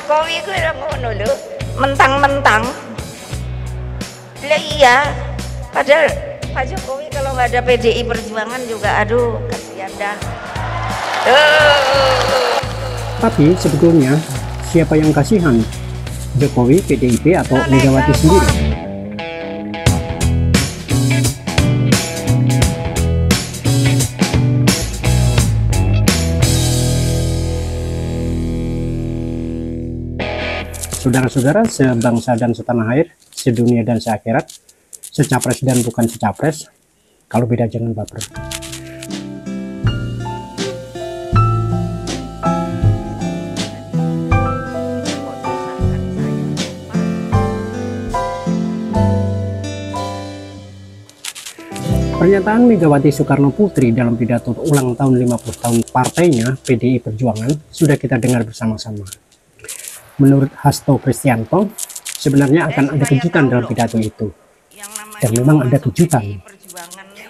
Jokowi ku ngono lho, mentang-mentang. Lah iya, padahal Pak Jokowi kalau nggak ada PDI Perjuangan juga aduh kasihan dah. Tapi sebetulnya siapa yang kasihan? Jokowi, PDIP, atau Megawati sendiri? Saudara-saudara sebangsa dan setanah air, sedunia dan seakhirat, secapres dan bukan secapres, kalau beda jangan baper. Pernyataan Megawati Soekarno Putri dalam pidato ulang tahun 50 tahun partainya PDI Perjuangan sudah kita dengar bersama-sama. Menurut Hasto Kristianto, sebenarnya akan ada kejutan dalam pidato itu. Dan memang ada kejutan.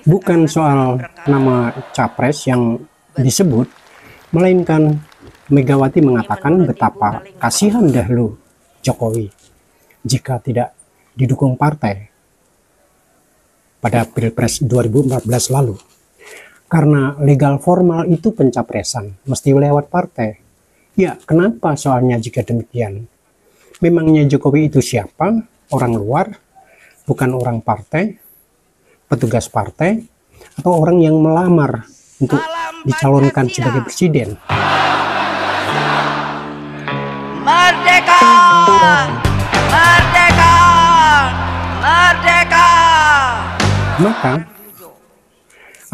Bukan soal nama capres yang disebut, melainkan Megawati mengatakan betapa kasihan dahulu Jokowi jika tidak didukung partai pada Pilpres 2014 lalu. Karena legal formal itu pencapresan, mesti lewat partai. Ya, kenapa soalnya jika demikian? Memangnya Jokowi itu siapa? Orang luar? Bukan orang partai? Petugas partai? Atau orang yang melamar untuk dicalonkan sebagai presiden? Merdeka! Merdeka! Merdeka! Maka,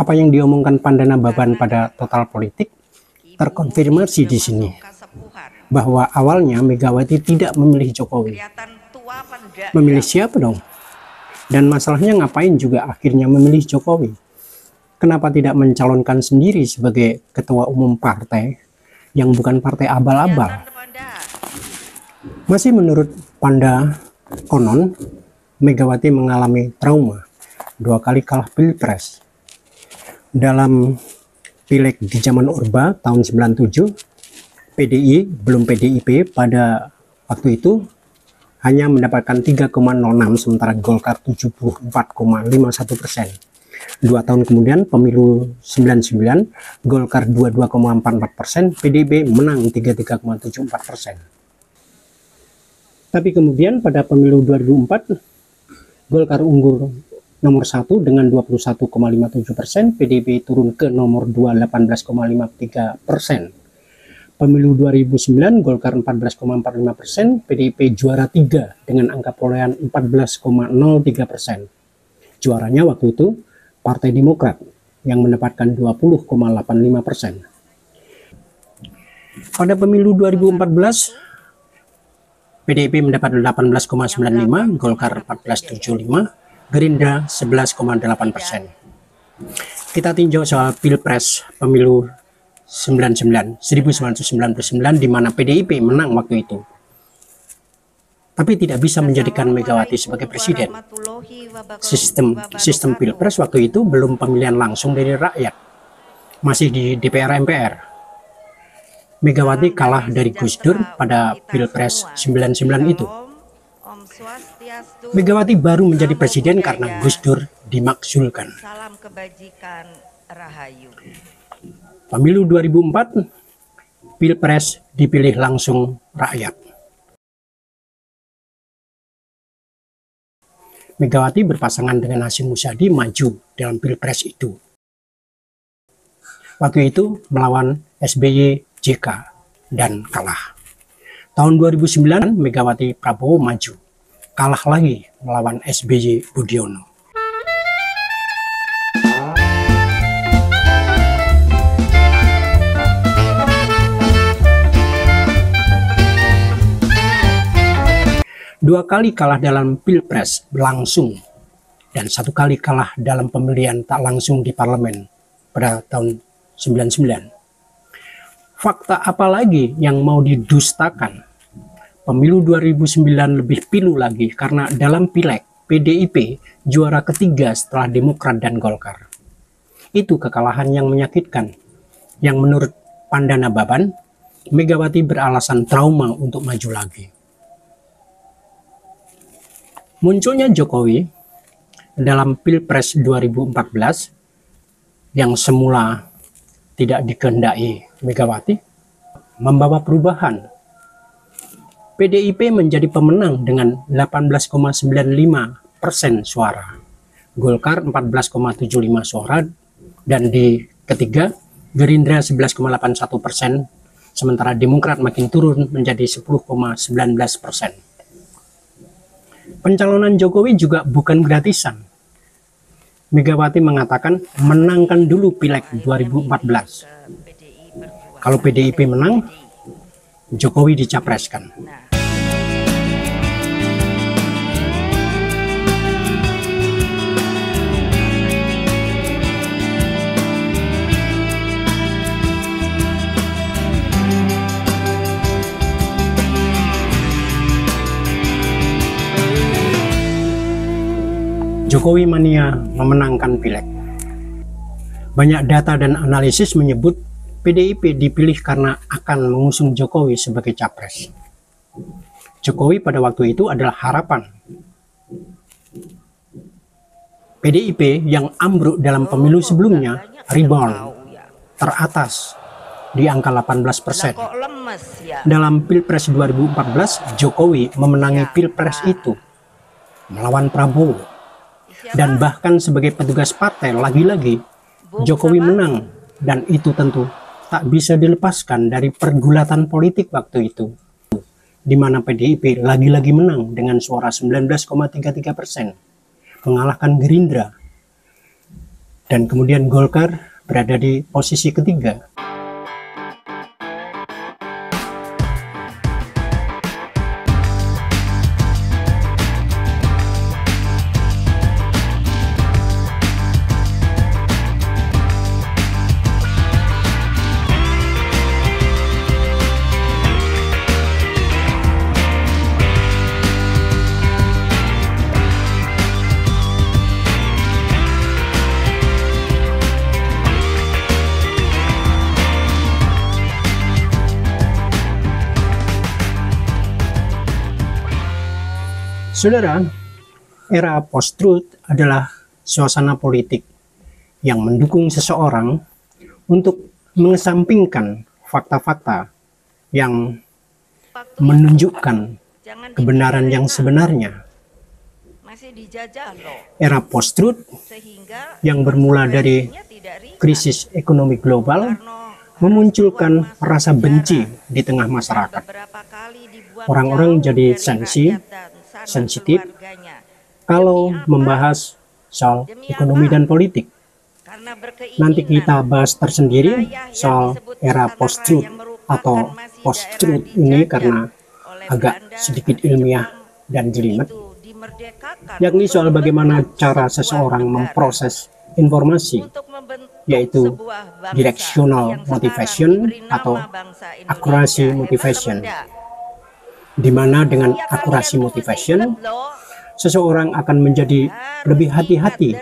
apa yang diomongkan Pandana Baban pada Total Politik terkonfirmasi di sini, bahwa awalnya Megawati tidak memilih Jokowi. Memilih siapa dong? Dan masalahnya ngapain juga akhirnya memilih Jokowi? Kenapa tidak mencalonkan sendiri sebagai ketua umum partai yang bukan partai abal-abal? Masih menurut Panda, konon Megawati mengalami trauma 2 kali kalah Pilpres. Dalam Pileg di zaman Orba tahun 97, PDI belum PDIP pada waktu itu hanya mendapatkan 3,06, sementara Golkar 74,51%. 2 tahun kemudian pemilu 99, Golkar 22,44%, PDIP menang 33,74%. Tapi kemudian pada pemilu 2004, Golkar unggul nomor 1 dengan 21,57%, PDIP turun ke nomor 2 18,53%. Pemilu 2009 Golkar 14,45%, PDIP juara 3 dengan angka perolehan 14,03%. Juaranya waktu itu Partai Demokrat yang mendapatkan 20,85%. Pada pemilu 2014 PDIP mendapat 18,95, Golkar 14,75, Gerindra 11,8%. Kita tinjau soal Pilpres pemilu 1999 di mana PDIP menang waktu itu. Tapi tidak bisa menjadikan Megawati sebagai presiden. Sistem Pilpres waktu itu belum pemilihan langsung dari rakyat. Masih di DPR MPR. Megawati kalah dari Gus Dur pada Pilpres 99 itu. Megawati baru menjadi presiden karena Gus Dur dimakzulkan. Salam kebajikan rahayu. Pemilu 2004, Pilpres dipilih langsung rakyat. Megawati berpasangan dengan Hasyim Muzadi maju dalam Pilpres itu. Waktu itu melawan SBY JK dan kalah. Tahun 2009 Megawati Prabowo maju. Kalah lagi melawan SBY Budiono. Dua kali kalah dalam Pilpres langsung dan 1 kali kalah dalam pemilihan tak langsung di parlemen pada tahun 99. Fakta apa lagi yang mau didustakan? Pemilu 2009 lebih pilu lagi karena dalam Pileg PDIP juara ketiga setelah Demokrat dan Golkar. Itu kekalahan yang menyakitkan, yang menurut Pandana Baban Megawati beralasan trauma untuk maju lagi. Munculnya Jokowi dalam Pilpres 2014 yang semula tidak dikehendaki Megawati membawa perubahan. PDIP menjadi pemenang dengan 18,95% suara, Golkar 14,75 suara, dan di ketiga Gerindra 11,81%, sementara Demokrat makin turun menjadi 10,19%. Pencalonan Jokowi juga bukan gratisan. Megawati mengatakan menangkan dulu Pileg 2014. Kalau PDIP menang, Jokowi dicapreskan. Jokowi mania memenangkan Pileg. Banyak data dan analisis menyebut PDIP dipilih karena akan mengusung Jokowi sebagai capres. Jokowi pada waktu itu adalah harapan. PDIP yang ambruk dalam pemilu sebelumnya rebound teratas di angka 18%. Dalam Pilpres 2014, Jokowi memenangi Pilpres itu melawan Prabowo. Dan bahkan sebagai petugas partai, lagi-lagi Jokowi menang, dan itu tentu tak bisa dilepaskan dari pergulatan politik waktu itu, di mana PDIP lagi-lagi menang dengan suara 19,33%, mengalahkan Gerindra, dan kemudian Golkar berada di posisi ketiga. Saudara, era post-truth adalah suasana politik yang mendukung seseorang untuk mengesampingkan fakta-fakta yang menunjukkan kebenaran yang sebenarnya. Era post-truth yang bermula dari krisis ekonomi global memunculkan rasa benci di tengah masyarakat. Orang-orang jadi sensitif kalau membahas soal ekonomi dan politik. Nanti kita bahas tersendiri soal era post-truth atau post-truth ini karena agak sedikit ilmiah dan jelimet, yakni soal bagaimana cara seseorang memproses informasi, yaitu directional motivation atau akurasi motivation, di mana dengan akurasi motivation, seseorang akan menjadi lebih hati-hati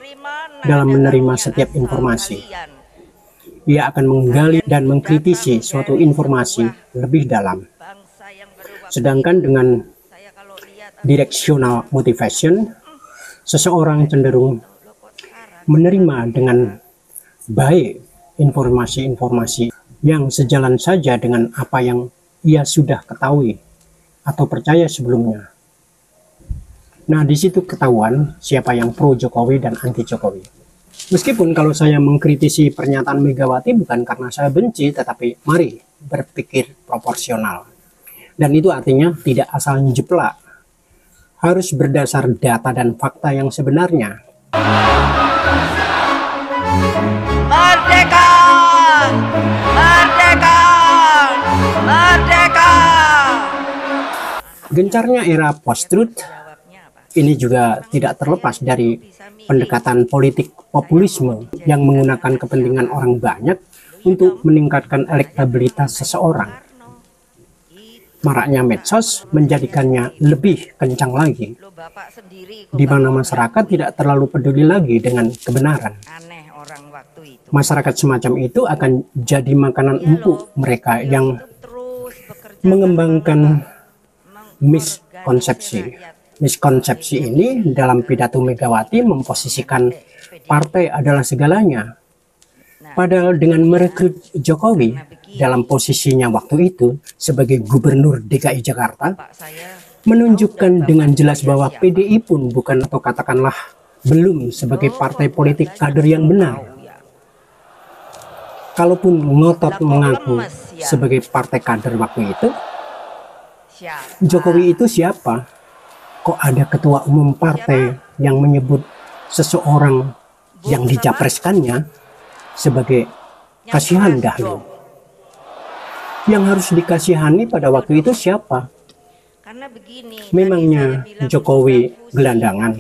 dalam menerima setiap informasi. Ia akan menggali dan mengkritisi suatu informasi lebih dalam. Sedangkan dengan directional motivation, seseorang cenderung menerima dengan baik informasi-informasi yang sejalan saja dengan apa yang ia sudah ketahui atau percaya sebelumnya. Nah, di situ ketahuan siapa yang pro Jokowi dan anti Jokowi. Meskipun kalau saya mengkritisi pernyataan Megawati bukan karena saya benci, tetapi mari berpikir proporsional. Dan itu artinya tidak asal jeplak, harus berdasar data dan fakta yang sebenarnya. Merdeka! Merdeka! Merdeka! Gencarnya era post-truth ini juga tidak terlepas dari pendekatan politik populisme yang menggunakan kepentingan orang banyak untuk meningkatkan elektabilitas seseorang. Maraknya medsos menjadikannya lebih kencang lagi, di mana masyarakat tidak terlalu peduli lagi dengan kebenaran. Masyarakat semacam itu akan jadi makanan empuk mereka yang mengembangkan miskonsepsi. Miskonsepsi ini dalam pidato Megawati memposisikan partai adalah segalanya. Padahal dengan merekrut Jokowi dalam posisinya waktu itu sebagai Gubernur DKI Jakarta, menunjukkan dengan jelas bahwa PDI pun bukan, atau katakanlah belum, sebagai partai politik kader yang benar. Kalaupun ngotot mengaku sebagai partai kader waktu itu, Jokowi itu siapa? Kok ada ketua umum partai yang menyebut seseorang yang dicapreskannya sebagai kasihan dahulu? Yang harus dikasihani pada waktu itu siapa? Memangnya Jokowi gelandangan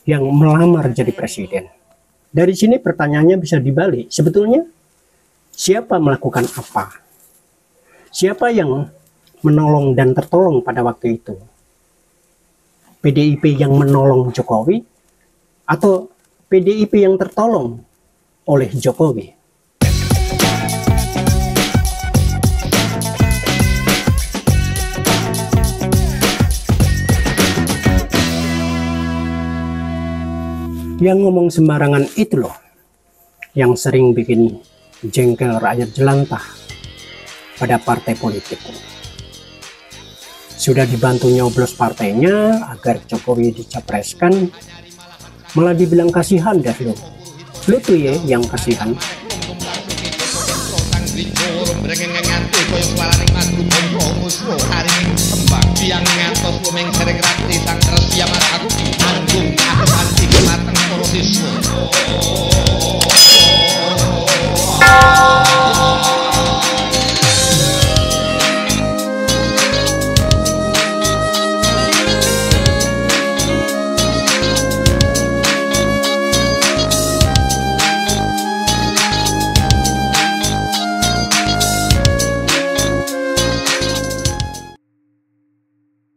yang melamar jadi presiden? Dari sini pertanyaannya bisa dibalik. Sebetulnya siapa melakukan apa? Siapa yang menolong dan tertolong pada waktu itu? PDIP yang menolong Jokowi atau PDIP yang tertolong oleh Jokowi? Yang ngomong sembarangan itu loh yang sering bikin jengkel rakyat jelantah pada partai politik. Sudah dibantu nyoblos partainya agar Jokowi dicapreskan, malah dibilang kasihan dah lo. Lu tuh ya yang kasihan.